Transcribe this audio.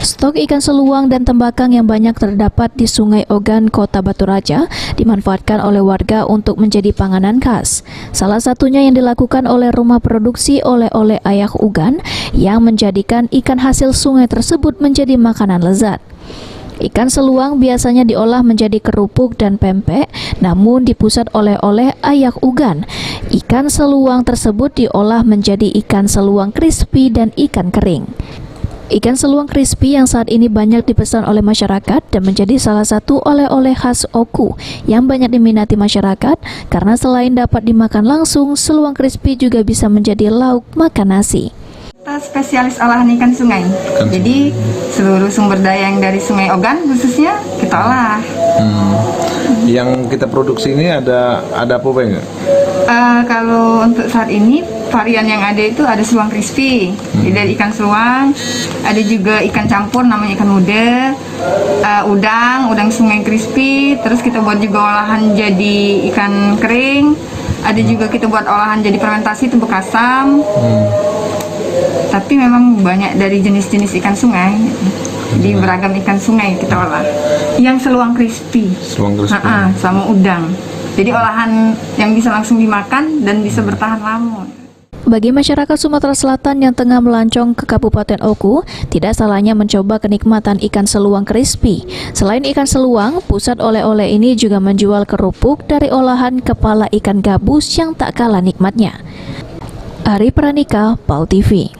Stok ikan seluang dan tembakang yang banyak terdapat di Sungai Ogan, Kota Batu Raja, dimanfaatkan oleh warga untuk menjadi panganan khas. Salah satunya yang dilakukan oleh rumah produksi oleh-oleh Ayah Ugan yang menjadikan ikan hasil sungai tersebut menjadi makanan lezat. Ikan seluang biasanya diolah menjadi kerupuk dan pempek, namun di pusat oleh-oleh Ayah Ugan, ikan seluang tersebut diolah menjadi ikan seluang crispy dan ikan kering. Ikan seluang crispy yang saat ini banyak dipesan oleh masyarakat dan menjadi salah satu oleh-oleh khas Oku yang banyak diminati masyarakat karena selain dapat dimakan langsung, seluang crispy juga bisa menjadi lauk makan nasi. Kita spesialis olahan ikan sungai. Jadi seluruh sumber daya yang dari Sungai Ogan khususnya kita olah. Yang kita produksi ini ada apa enggak? Kalau untuk saat ini varian yang ada itu ada seluang crispy, jadi dari ikan seluang, ada juga ikan campur namanya ikan muda, udang sungai crispy, terus kita buat juga olahan jadi ikan kering, ada juga kita buat olahan jadi fermentasi tumbuk asam. Tapi memang banyak dari jenis-jenis ikan sungai, jadi beragam ikan sungai kita olah. Yang seluang crispy, sama udang. Jadi olahan yang bisa langsung dimakan dan bisa bertahan lama. Bagi masyarakat Sumatera Selatan yang tengah melancong ke Kabupaten Oku, tidak salahnya mencoba kenikmatan ikan seluang crispy. Selain ikan seluang, pusat oleh-oleh ini juga menjual kerupuk dari olahan kepala ikan gabus yang tak kalah nikmatnya. Ari Pranika, PAL TV.